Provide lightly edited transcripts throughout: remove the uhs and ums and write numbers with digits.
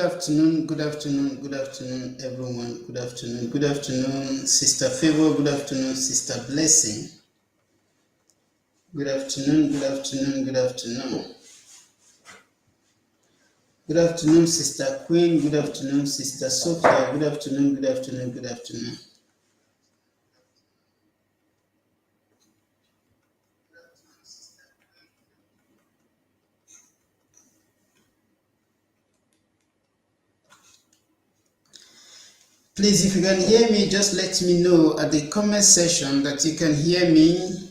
afternoon, everyone. Good afternoon, Sister Favor. Good afternoon, Sister Blessing. Good afternoon. Good afternoon, Sister Queen. Good afternoon, Sister Sophia. Good afternoon. Please, if you can hear me, just let me know at the comment section that you can hear me.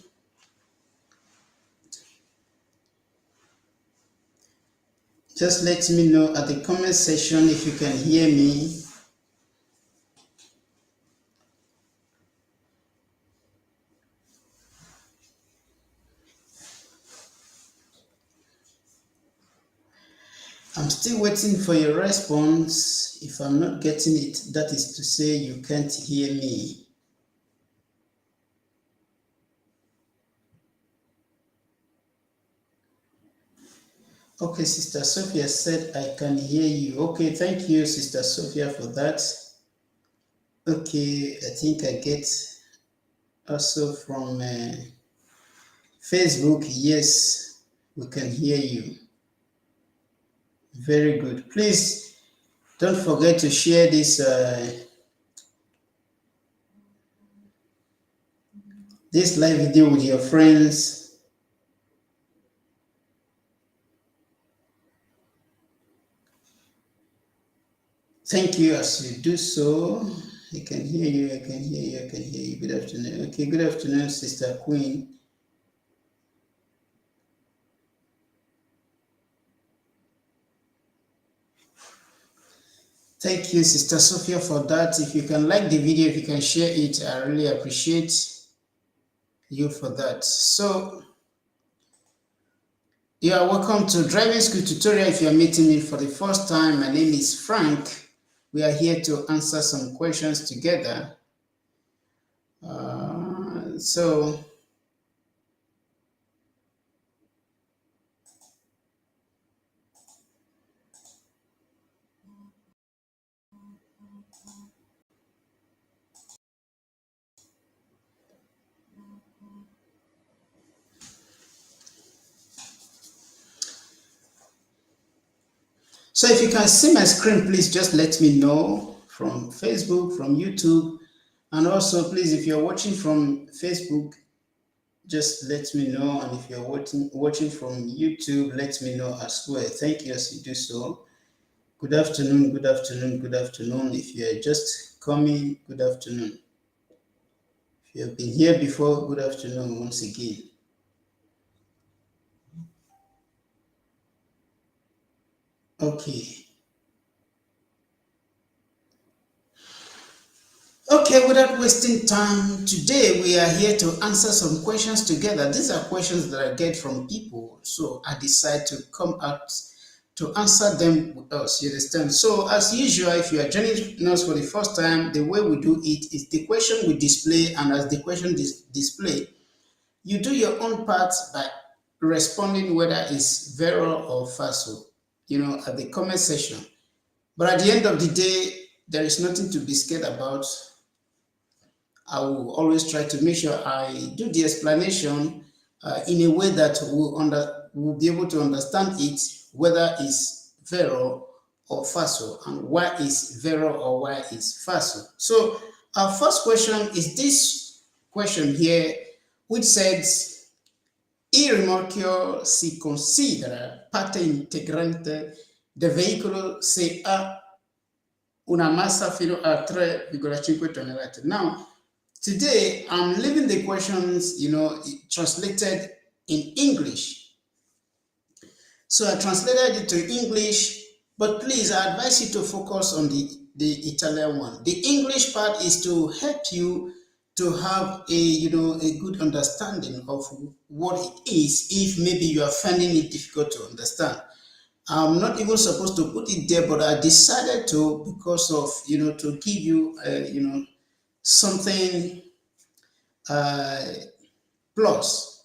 Just let me know at the comment section if you can hear me. I'm still waiting for your response. If I'm not getting it, that is to say you can't hear me. Okay, Sister Sophia said I can hear you. Okay, thank you, Sister Sophia, for that. Okay, I think I get also from Facebook. Yes, we can hear you. Very good. Please don't forget to share this this live video with your friends. Thank you as you do so. I can hear you. Good afternoon. Okay, good afternoon, Sister Queen. Thank you, Sister Sophia, for that. If you can like the video, if you can share it, I really appreciate you for that. So, you are welcome to Driving School Tutorial. If you are meeting me for the first time, my name is Frank. We are here to answer some questions together. So if you can see my screen, please just let me know from Facebook, from YouTube. And also, please, if you're watching from Facebook, just let me know. And if you're watching from YouTube, let me know as well. Thank you as you do so. Good afternoon. If you're just coming, good afternoon. If you have been here before, good afternoon once again. Okay. Okay, without wasting time, today we are here to answer some questions together. These are questions that I get from people, so I decide to come out to answer them with us, you understand? So as usual, if you are joining us for the first time, the way we do it is the question we display, and as the question display, you do your own part by responding whether it's vero or falso, at the comment section. But at the end of the day, there is nothing to be scared about. I will always try to make sure I do the explanation in a way that we'll be able to understand it, whether it's vero or falso, and why is vero or why is falso. So our first question is this question here, which says, il rimorchio si considera parte integrante del veicolo se ha una massa fino a 3,5 tonnellate. Now, today, I'm leaving the questions, translated in English. So I translated it to English, but please, I advise you to focus on the Italian one. The English part is to help you to have a good understanding of what it is, if maybe you are finding it difficult to understand. I'm not even supposed to put it there, but I decided to, because of, to give you, something plus.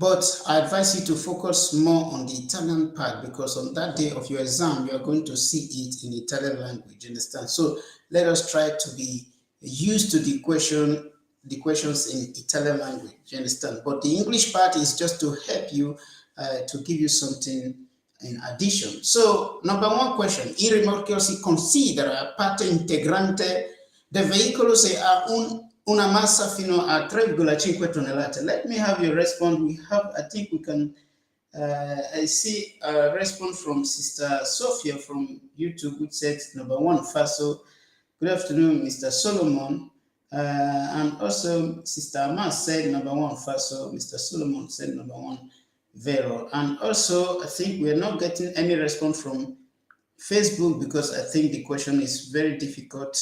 But I advise you to focus more on the Italian part, because on that day of your exam, you are going to see it in Italian language, understand? So let us try to be used to the questions in Italian language, you understand? But the English part is just to help you, to give you something in addition. So, number one question: il rimorchio si considera parte integrante del veicolo se ha una massa fino a 3,5 tonnellate. Let me have your response. I think we can, I see a response from Sister Sophia from YouTube, which says, number one, Faso. Good afternoon, Mr. Solomon. And also, Sister Amas said, number one, Faso. Mr. Solomon said, number one, Vero. And also, I think we are not getting any response from Facebook, because I think the question is very difficult.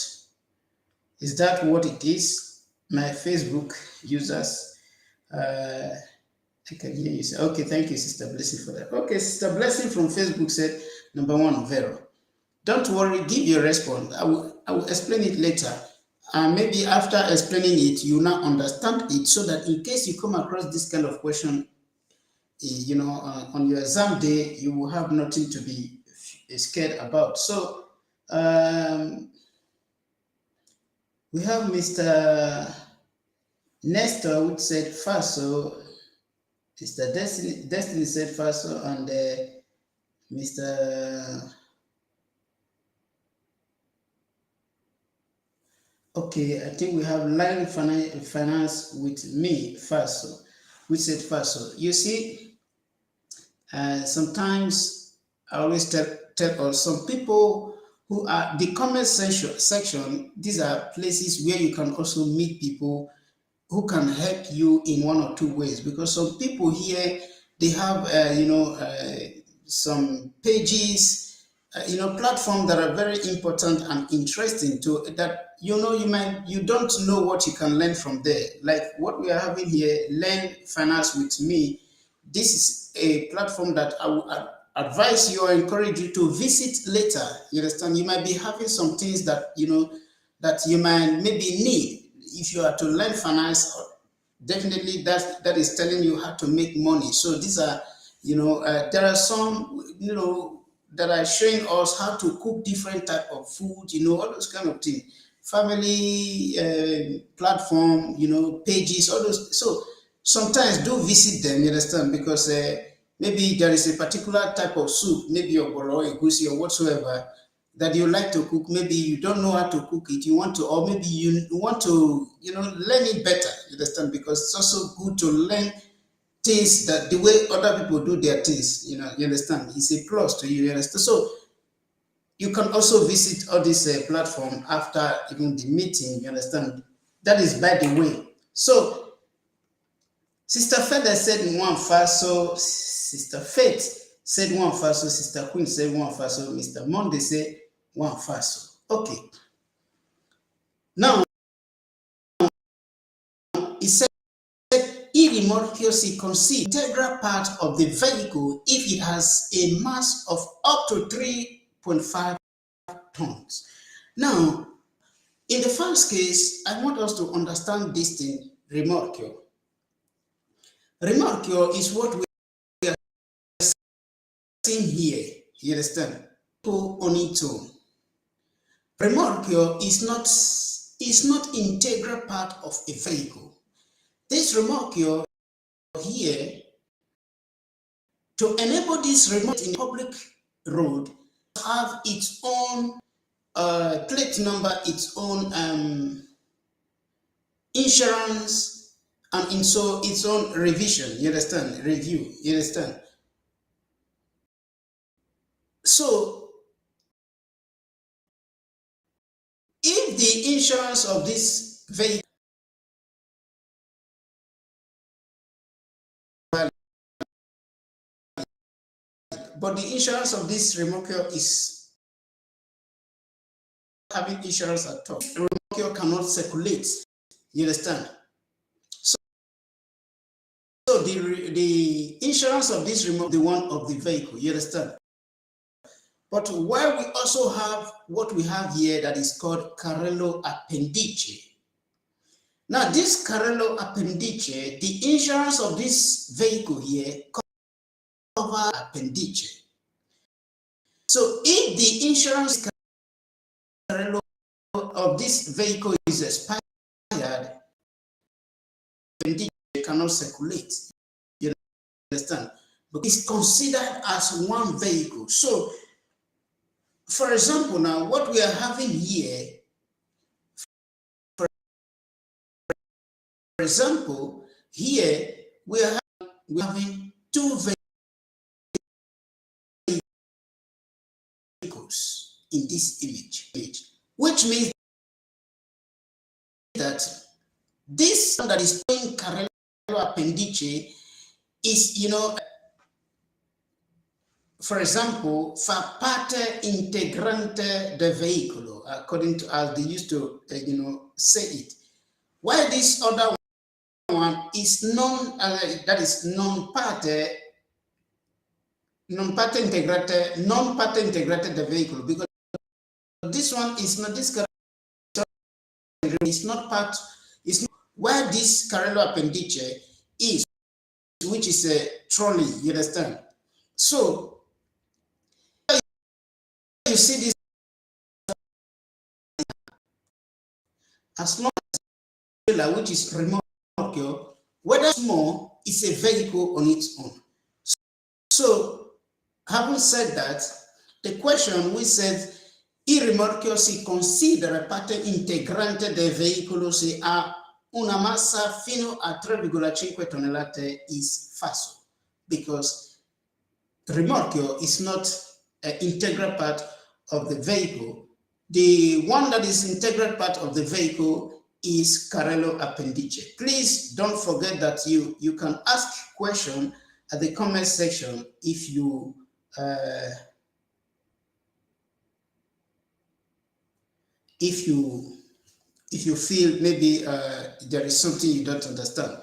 Is that what it is? My Facebook users, I can hear you say, okay, thank you, Sister Blessing, for that. Okay, Sister Blessing from Facebook said, number one, Vero. Don't worry, give your response. I will explain it later. And maybe after explaining it, you now understand it, so that in case you come across this kind of question, on your exam day, you will have nothing to be scared about. So, we have Mr. Nestor, which said Faso. Mr. Destiny said Faso, and Mr. Okay, I think we have Line Finance with me, Faso, which said Faso. You see, sometimes I always tell us, some people who are the comment section, these are places where you can also meet people who can help you in one or two ways, because some people here, they have some pages, platforms that are very important and interesting to that. You don't know what you can learn from there, like what we are having here, Learn Finance with me. This is a platform that I would advise you or encourage you to visit later. You understand? You might be having some things that that you might maybe need if you are to learn finance. Definitely, that is telling you how to make money. So these are, there are some, that are showing us how to cook different type of food, all those kind of things. Family platform, pages, all those. So sometimes do visit them, you understand, because maybe there is a particular type of soup, maybe your boro, egusi, or whatsoever, that you like to cook. Maybe you don't know how to cook it, you want to, or maybe you want to, learn it better, you understand, because it's also good to learn things that the way other people do their things, you understand, it's a plus to you, you understand. So you can also visit all this platform after even the meeting, you understand. That is by the way. So Sister Feather said one Faso, Sister Faith said one Faso, Sister Queen said one Faso, Mr. Monday said one Faso. Okay. Now, he said, il rimorchio si considers integral part of the vehicle if it has a mass of up to 3.5 tons. Now, in the first case, I want us to understand this thing, rimorchio. Rimorchio is what we are seeing here, you understand? On its own. Rimorchio is not integral part of a vehicle. This rimorchio here, to enable this remote in public road, have its own plate number, its own insurance, and so its own revision, you understand, review, you understand. So if the insurance of this vehicle, but the insurance of this remorque is having insurance at all, remorque cannot circulate, you understand. So the insurance of this remorque, the one of the vehicle, you understand. But while we also have what we have here that is called Carrello Appendice. Now, this Carrello Appendice, the insurance of this vehicle here cover Appendice. So if the insurance Carrello of this vehicle is expired, Appendice cannot circulate. You understand? But it's considered as one vehicle. So, for example, now what we are having here, for example, here we are having two vehicles in this image, which means that this that is showing Carrello Appendice is, for example, fa parte integrante del veicolo, according to as they used to, say it. While this other one is that is non parte integrante del veicolo, because this one is not, this is not part, is not where this Carrello Appendice is, which is a trolley, you understand? So you see this, as long as trailer, which is remorque, whether small, is a vehicle on its own. So, having said that, the question we said, il rimorchio si considera parte integrante del veicolo se ha una massa fino a 3,5 tonnellate is FASO, because remorchio is not an integral part of the vehicle. The one that is integral part of the vehicle is Carrello Appendice. Please don't forget that you can ask question at the comment section if you feel maybe there is something you don't understand.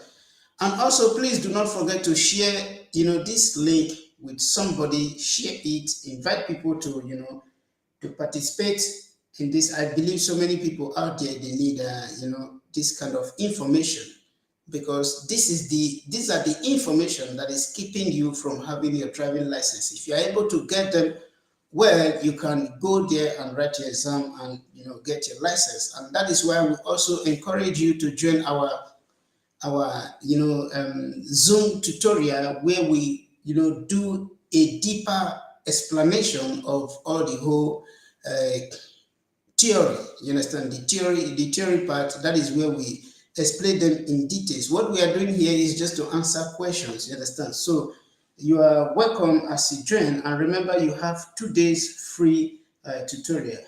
And also, please do not forget to share, this link with somebody. Share it, invite people to, to participate in this. I believe so many people out there, they need, this kind of information, because these are the information that is keeping you from having your driving license. If you're able to get them, well, you can go there and write your exam and, get your license. And that is why we also encourage you to join our Zoom tutorial, where we, do a deeper explanation of all the whole theory. You understand? The theory part, that is where we explain them in details. What we are doing here is just to answer questions. You understand? So you are welcome as you join, and remember, you have 2 days free tutorial.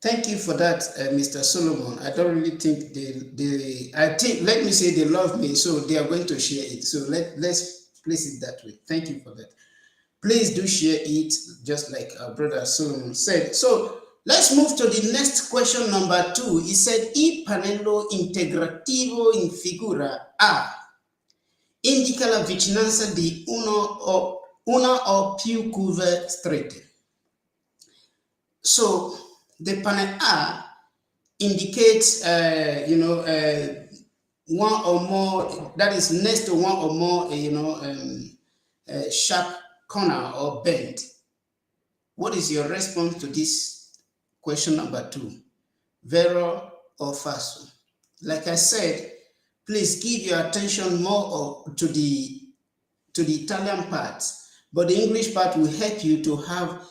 Thank you for that, Mr. Solomon. I don't really think let me say they love me, so they are going to share it. So let's place it that way. Thank you for that. Please do share it, just like our brother Solomon said. So let's move to the next question, number 2. He said, il pannello integrativo in figura A indica la vicinanza di una o più curve strette. So the panel A indicates, one or more, that is next to one or more, sharp corner or bend. What is your response to this question number 2? Vero or falso? Like I said, please give your attention more to the Italian part, but the English part will help you to have,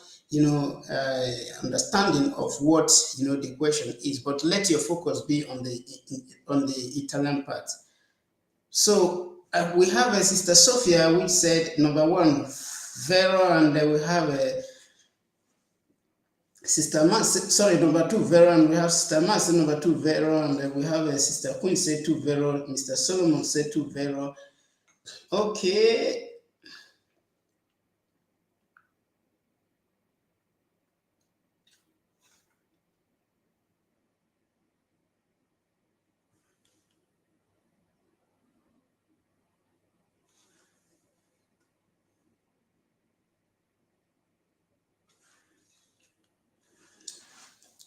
understanding of what, the question is, but let your focus be on the Italian part. So we have a Sister Sophia, which said number 1, Vero, and then we have a Sister number 2, Vero, and we have Sister Mercy, number 2, Vero, and then we have a Sister Queen said 2, Vero, Mr. Solomon said 2, Vero. Okay.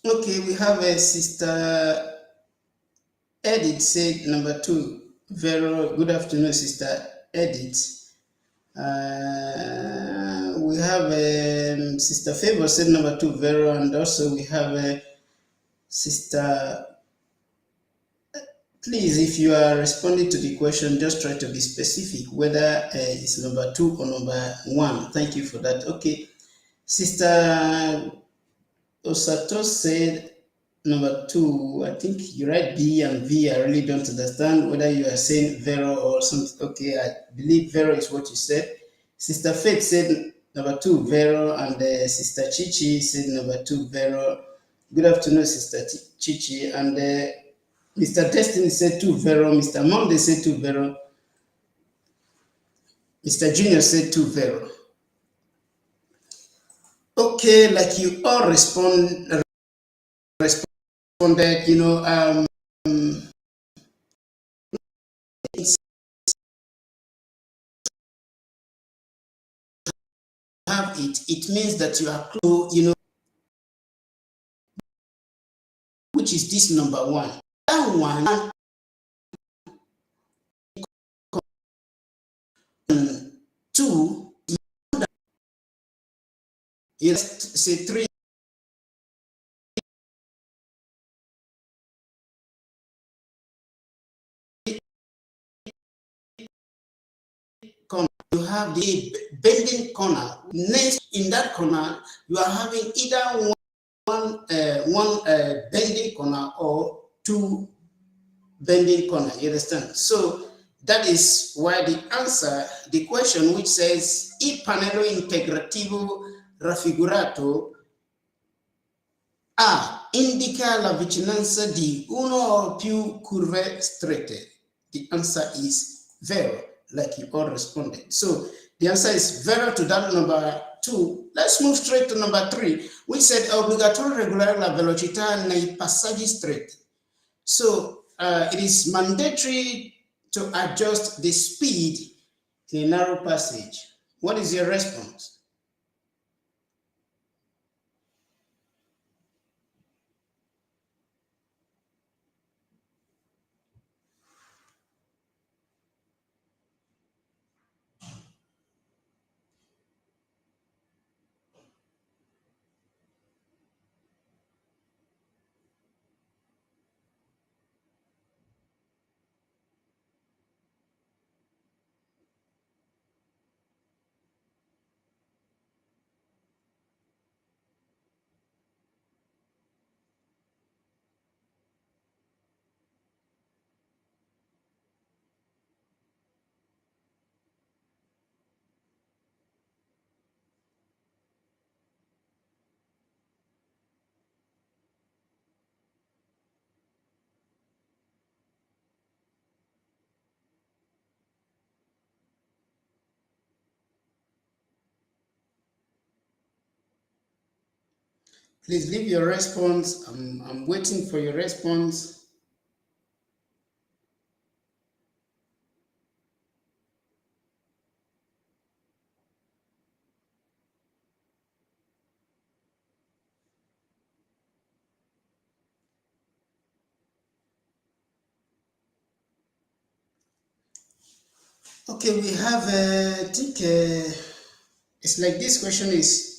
Okay, we have a sister Edith said number two. Vero, good afternoon, sister Edith. We have Sister Favor said number two, Vero, and also we have Sister. Please, if you are responding to the question, just try to be specific, whether it's number two or number one. Thank you for that. Okay, Sister Osato said number two. I think you write B and V. I really don't understand whether you are saying Vero or something. Okay, I believe Vero is what you said. Sister Faith said number two, Vero, and Sister Chichi said number two, Vero. Good afternoon, Sister Chichi. And Mr. Destiny said two, Vero. Mr. Monday said two, Vero. Mr. Junior said two, Vero. Okay, like you all responded, have it means that you are close, which is this number one. That one, two, yes, say three, corner. You have the bending corner. Next, in that corner, you are having either one bending corner or two bending corner. You understand? So that is why the answer, the question which says il panello integrativo raffigurato A indica la vicinanza di uno o più curve strette. The answer is vero, like you all responded. So the answer is vero to that number two. Let's move straight to number three, which said obbligatorio regolare la velocità nei passaggi stretti. So it is mandatory to adjust the speed in a narrow passage. What is your response? Please leave your response. I'm waiting for your response. Okay, we have, I think it's like this question is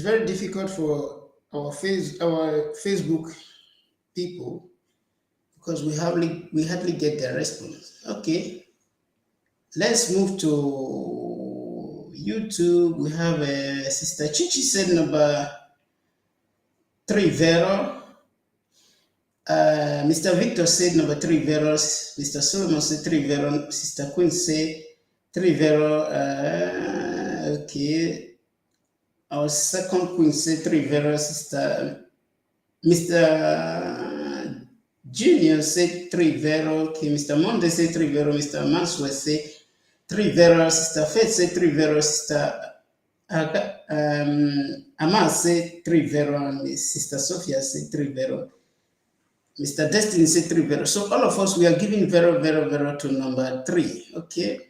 very difficult for our Facebook people because we hardly get their response. Okay, let's move to YouTube. We have Sister Chichi said number three, Vero. Mr. Victor said number three, Veros. Mr. Solomon said three, Vero. Sister Queen said three, Vero. Okay. Our second Queen said three, Vero. Sister Mr. Junior said three, Vero. Okay. Mr. Monday said three, Vero. Mr. Manswell said three, Vero. Sister Faith said three, Vero. Sister Amal said three, Vero. And Sister Sophia said three, Vero. Mr. Destiny said three, Vero. So all of us, we are giving Vero, Vero, Vero to number three. Okay.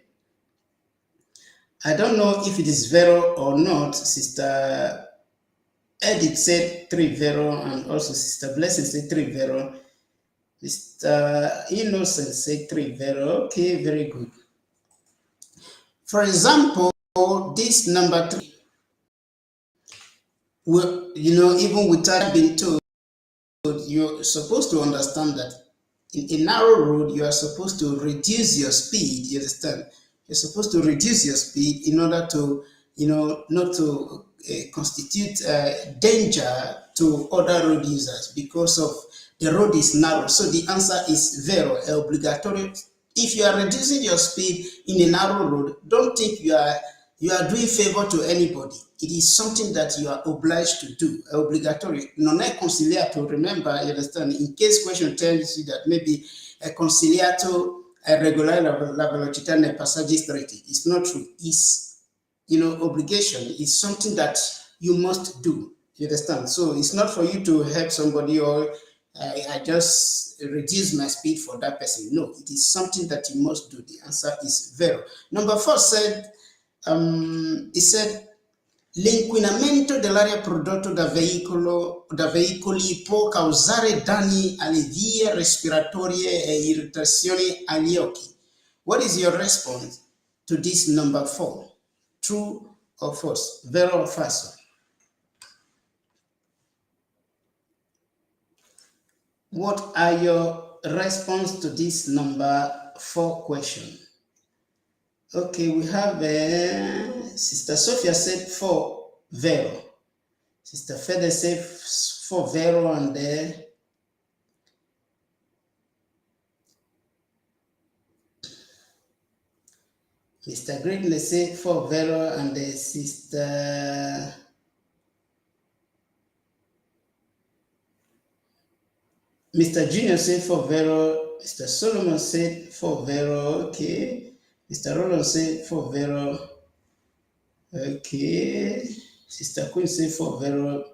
I don't know if it is Vero or not, Sister Edith said 3-0, and also Sister Blessing said 3-0. Mr. Innocent said 3-0. Okay, very good. For example, this number 3, well, even without being told, you're supposed to understand that in a narrow road, you are supposed to reduce your speed. You understand? You're supposed to reduce your speed in order to, not to constitute danger to other road users because of the road is narrow. So the answer is zero, obligatory. If you are reducing your speed in a narrow road, don't think you are doing favor to anybody. It is something that you are obliged to do, obligatory. Non è conciliato, remember, you understand, in case question tells you that maybe a conciliato regolare la velocità nei passaggi stretti. It's not true. It's, obligation. It's something that you must do. You understand? So it's not for you to help somebody or I just reduce my speed for that person. No, it is something that you must do. The answer is zero. Number 4 said, it said, l'inquinamento dell'aria prodotto da veicoli può causare danni alle vie respiratorie e irritazioni agli occhi. What is your response to this number 4? True or false? Vero or falso? What are your response to this number 4 question? Okay, we have Sister Sophia said 4 vero. Sister Fede said 4 vero, and Mr. Gridley said 4 vero, and Sister Mr. Junior said 4 vero. Mr. Solomon said 4 vero. Okay. Mr. Roland said 4 vero. Okay. Sister Queen said 4 vero.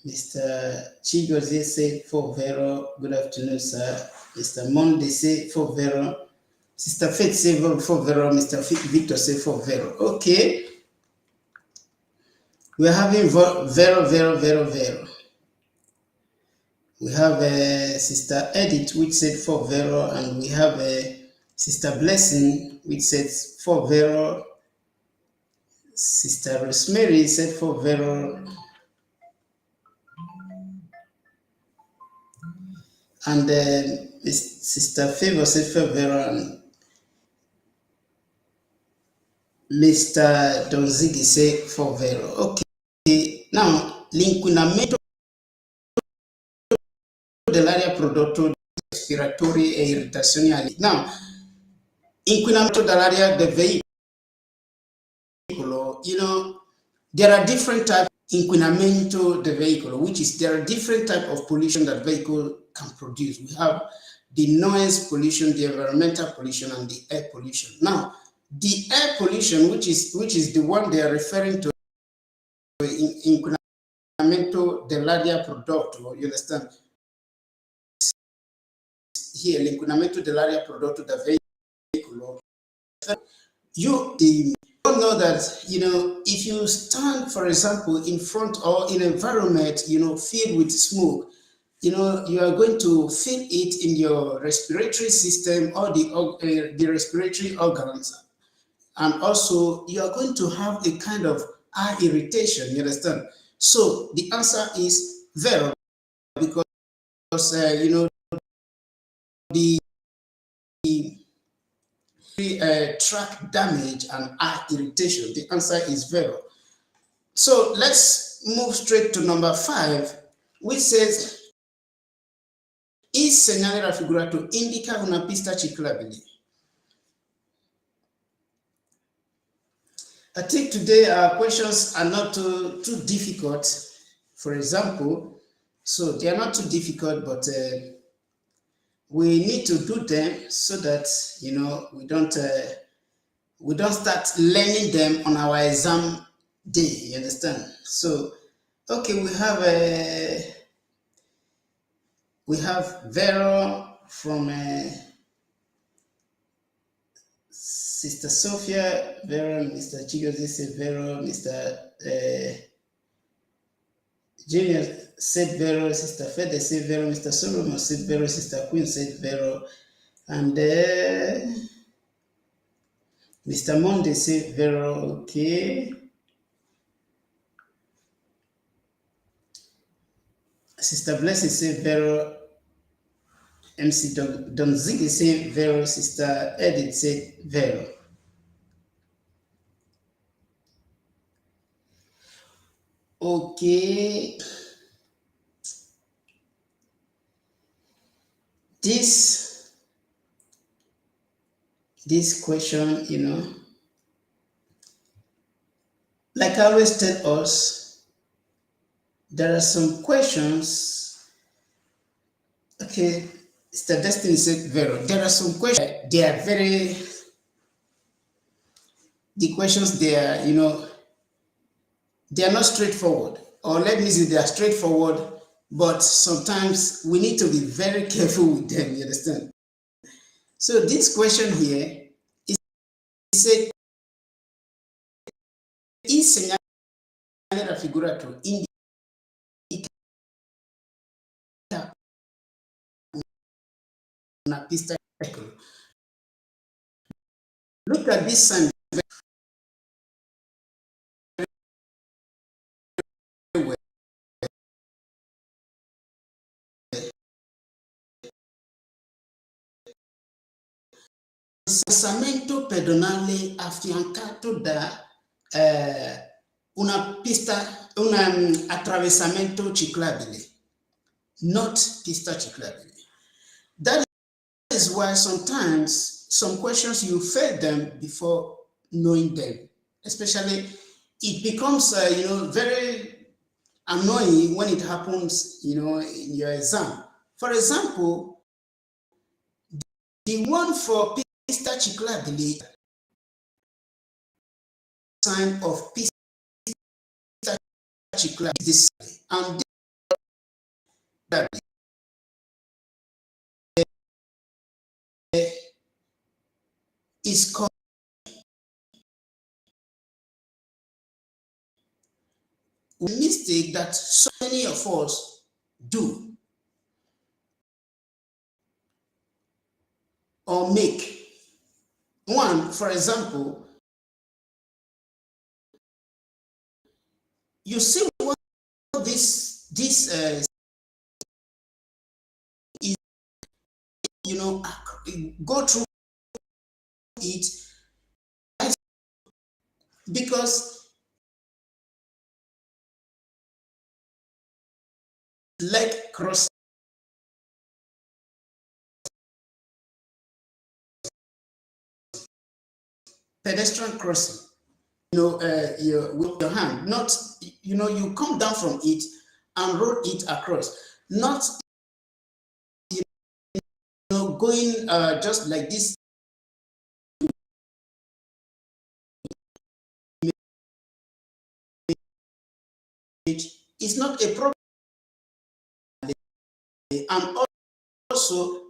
Mr. Chigozie said 4 vero. Good afternoon, sir. Mr. Monday said 4 vero. Sister Faith said 4 vero. Mr. Victor said 4 vero. Okay. We're having vero, vero, vero, vero. We have Sister Edith, which said 4 vero, and we have Sister Blessing, which said 4 vero. Sister Rosemary said 4 vero. And Sister Favor said 4 vero, and Mr. Donzigi said 4 vero. Okay, now l'inquinamento dell'aria prodotto respiratori e irritazioni ali. Now, inquinamento dell'aria del veicolo, there are different types of inquinamento del veicolo, which is there are different types of pollution that vehicle can produce. We have the noise pollution, the environmental pollution, and the air pollution. Now, the air pollution, which is the one they are referring to, inquinamento dell'aria prodotto, you understand? Here, l'inquinamento dell'aria prodotto da veicolo. You don't know that, if you stand, for example, in front or in an environment, filled with smoke, you are going to feel it in your respiratory system or the respiratory organs. And also, you are going to have a kind of eye irritation, you understand? So the answer is zero, because, the track damage and eye irritation. The answer is zero. So let's move straight to number 5, which says, il segnale raffigurato indica una pista ciclabile. I think today our questions are not too difficult, for example. So they are not too difficult, but we need to do them so that, we don't start learning them on our exam day, you understand? So, okay, we have Vero from Sister Sophia, Vero, Mr. Chigozi, Vero, Mr. Junior said Vero, Sister Fede said Vero, Mr. Solomon said Vero, Sister Queen said Vero, and Mr. Monday said Vero, okay. Sister Blessing said Vero, MC Don Ziggy said Vero, Sister Edith said Vero. Okay. This question, like I always tell us, there are some questions. Okay, Mr. Destiny said Vero. There are some questions, they are very, the questions they are, they are not straightforward. Or let me say they are straightforward, but sometimes we need to be very careful with them, you understand? So this question here is a insegnare raffigurato indica una pista. Look at this sign very well. Attraversamento pedonale affiancato da una pista, un attraversamento ciclabile, not pista ciclabile. That is why sometimes some questions you fail them before knowing them. Especially, it becomes very annoying when it happens in your exam. For example, the one for pista ciclabile sign of pista ciclabile is this, and that is called a mistake that so many of us do or make. One, for example, you see what this is, go through it because leg cross pedestrian crossing, with your hand, not, you come down from it and roll it across, not, going just like this. It's not a problem, and also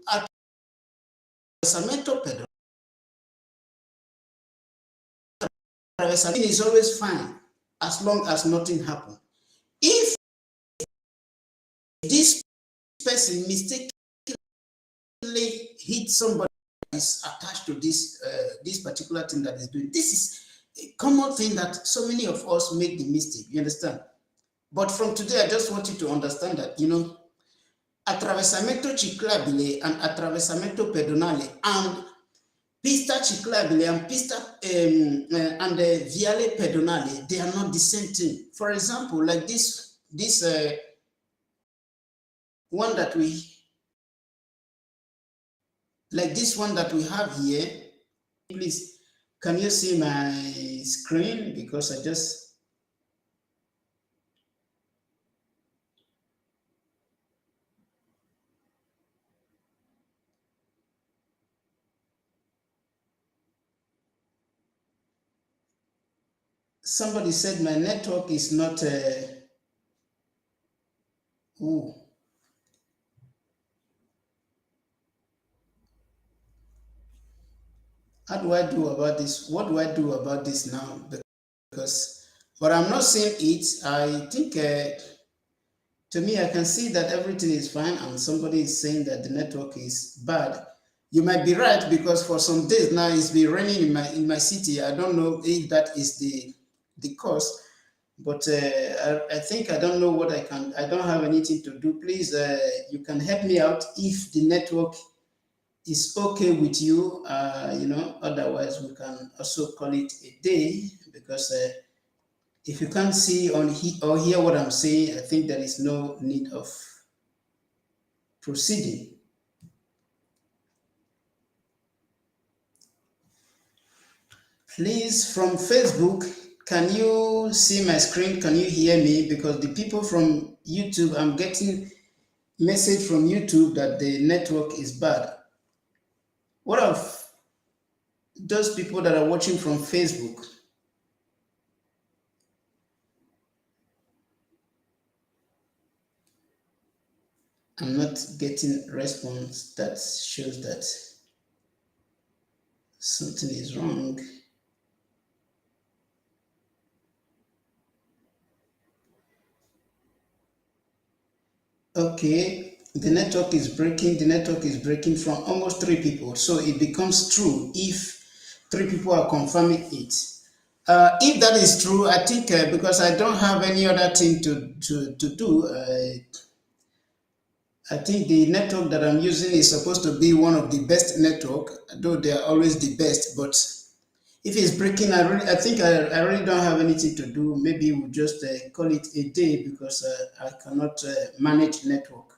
attraversamento pedonale is always fine as long as nothing happens. If this person mistakenly hit somebody that is attached to this particular thing that is doing, this is a common thing that so many of us make the mistake, you understand? But from today, I just want you to understand that, attraversamento ciclabile and attraversamento pedonale and pista ciclabile and pista and viale pedonale, they are not the same thing. For example, like this one that we, like this one that we have here. Please, can you see my screen? Because I just, somebody said my network is not, ooh. How do I do about this? What do I do about this now? Because, but I'm not seeing it. I think To me, I can see that everything is fine, and somebody is saying that the network is bad. You might be right, because for some days now it's been raining in my city. I don't know if that is the cause, but I think I don't know what I can. I don't have anything to do. Please, you can help me out if the network is okay with you. Otherwise we can also call it a day, because if you can't see or hear what I'm saying, I think there is no need of proceeding. Please, from Facebook, can you see my screen? Can you hear me? Because the people from YouTube, I'm getting message from YouTube that the network is bad. What of those people that are watching from Facebook? I'm not getting response. That shows that something is wrong. Okay, the network is breaking. The network is breaking from almost 3 people. So it becomes true if 3 people are confirming it. If that is true, I think because I don't have any other thing to do, I think the network that I'm using is supposed to be one of the best network, though they are always the best. But if it's breaking, I think I really don't have anything to do. Maybe we'll just call it a day, because I cannot manage network.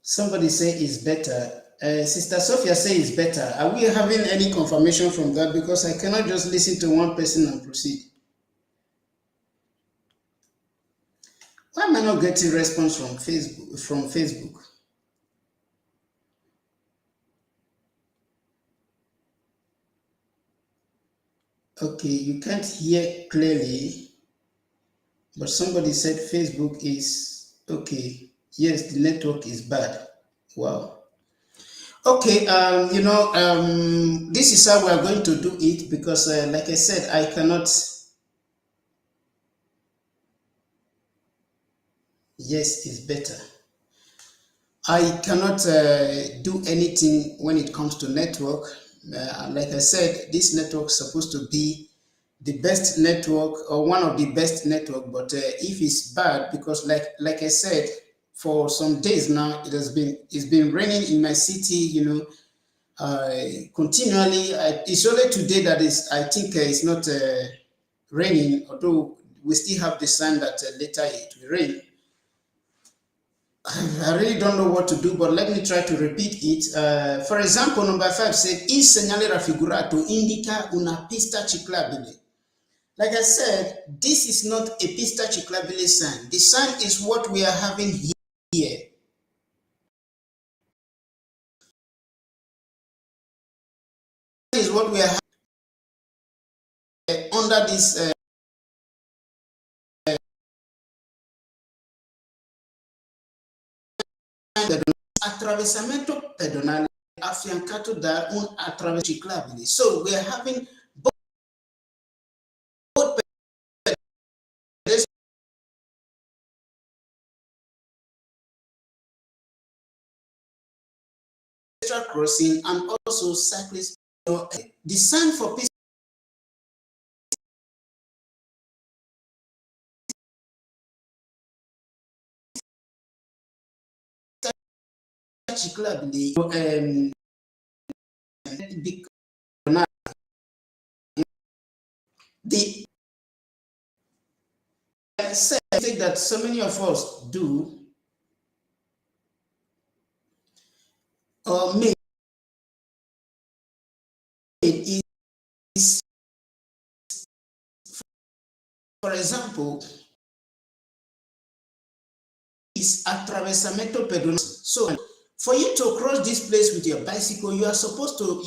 Somebody say it's better. Sister Sophia say it's better. Are we having any confirmation from that? Because I cannot just listen to one person and proceed. Why am I not getting response from Facebook? Okay, you can't hear clearly, but somebody said Facebook is okay. Yes, the network is bad. Wow. Okay, this is how we are going to do it, because, like I said, I cannot. Yes, it's better. I cannot do anything when it comes to network. Like I said, this network is supposed to be the best network, or one of the best network. But if it's bad, because like I said, for some days now, it's been raining in my city. Continually. It's only today that is. I think it's not raining, although we still have the sign that later it will rain. I really don't know what to do, but let me try to repeat it. For example, number 5 said, il segnale raffigurato indica una pista ciclabile. Like I said, this is not a pista ciclabile sign. The sign is what we are having here. Is what we are having under this attraversamento pedonale affiancato da un attraversamento ciclabile. So we are having both pedestrian crossing and also cyclists. The sign for pista ciclabile the mistake that so many of us do or make is, for example, is attraversamento pedonale. So for you to cross this place with your bicycle, you are supposed to,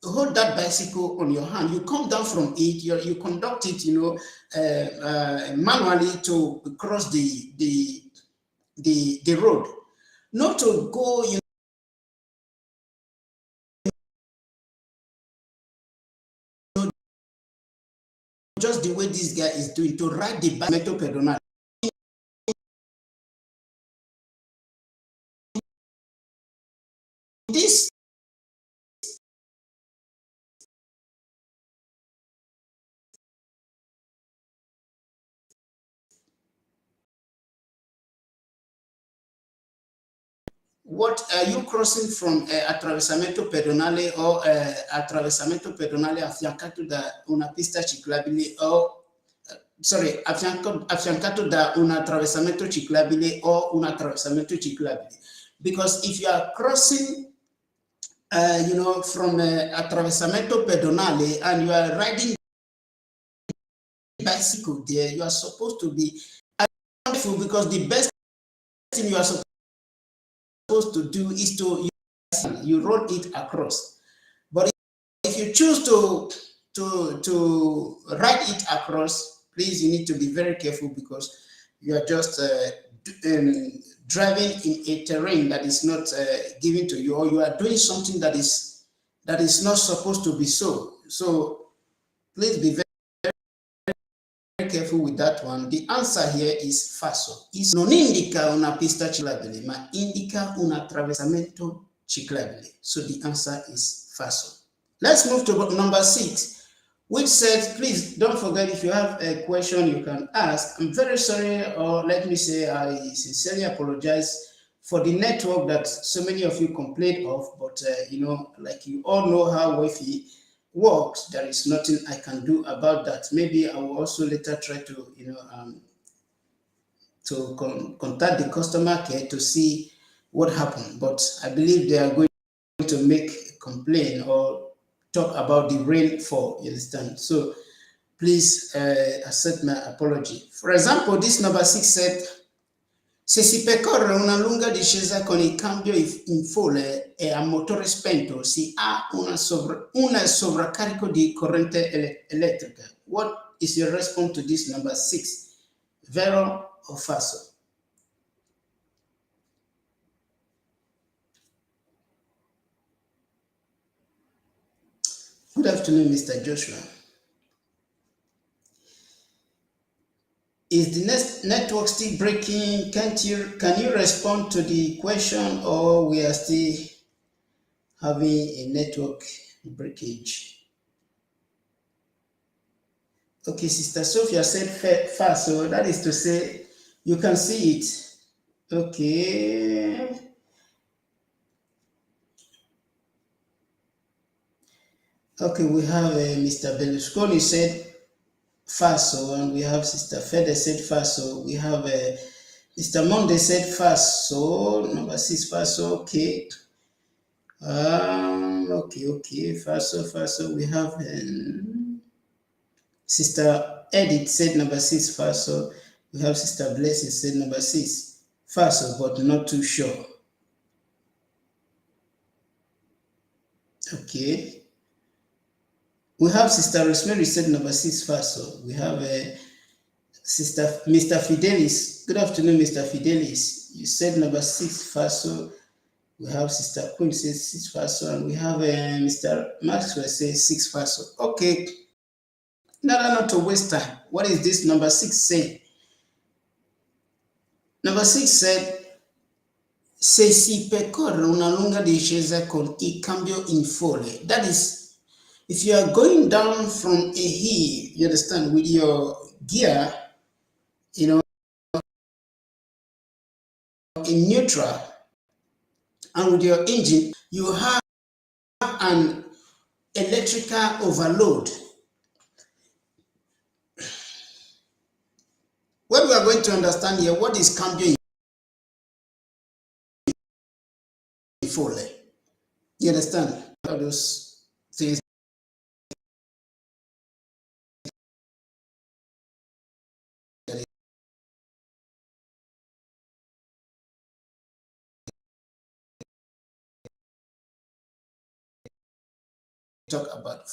hold that bicycle on your hand. You come down from it, you conduct it, manually to cross the road. Not to go, just the way this guy is doing to ride the bicycle pedonale. This what are you crossing from attraversamento pedonale o attraversamento pedonale affiancato da una pista ciclabile o sorry, affiancato da un attraversamento ciclabile o un attraversamento ciclabile. Because if you are crossing from attraversamento pedonale and you are riding bicycle there, you are supposed to be careful, because the best thing you are supposed to do is to you roll it across. But if you choose to ride it across, please, you need to be very careful, because you are just driving in a terrain that is not given to you, or you are doing something that is not supposed to be so. So please be very careful with that one. The answer here is falso. Non indica una pista ciclabile, ma indica un attraversamento ciclabile. So the answer is falso. Let's move to number 6, which says, please don't forget, if you have a question you can ask. I'm very sorry, or let me say I sincerely apologize for the network that so many of you complained of, but like you all know how Wi-Fi works, there is nothing I can do about that. Maybe I will also later try to contact the customer care to see what happened, but I believe they are going to make a complaint or talk about the rainfall, you understand? So please accept my apology. For example, this number 6 said, se si percorre una lunga discesa con il cambio in folle e a motore spento, si ha un sovraccarico di corrente elettrica. What is your response to this number 6? Vero o falso? Good afternoon, Mr. Joshua. Is the network still breaking? Can you respond to the question, or we are still having a network breakage? Okay, Sister Sophia said fast, so that is to say you can see it. Okay. Okay, we have Mr. Berlusconi said Faso, and we have Sister Fede said Faso. We have Mr. Monde said Faso. Number 6 Faso. Okay. Okay. Faso. We have Sister Edith said number 6 Faso. We have Sister Blessing said number 6 Faso, but not too sure. Okay. We have Sister Rosemary said number 6 Faso. We have Mr. Fidelis. Good afternoon, Mr. Fidelis. You said number 6 Faso. We have Sister Queen says 6 Faso, and we have Mr. Maxwell says 6 Faso. Okay. Not to waste time. What is this number 6 saying? Number 6 said, se si percorre una lunga discesa con il cambio in folle. That is, if you are going down from a hill, you understand, with your gear, in neutral, and with your engine, you have an electrical overload. What we are going to understand here, what is cambio in folle? You understand? All those things. Talk about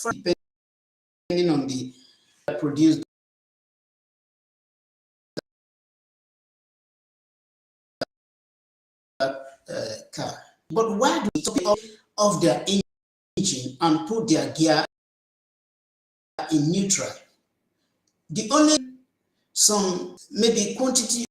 depending on the produced car. But why do we take off their engine and put their gear in neutral? The only some maybe quantity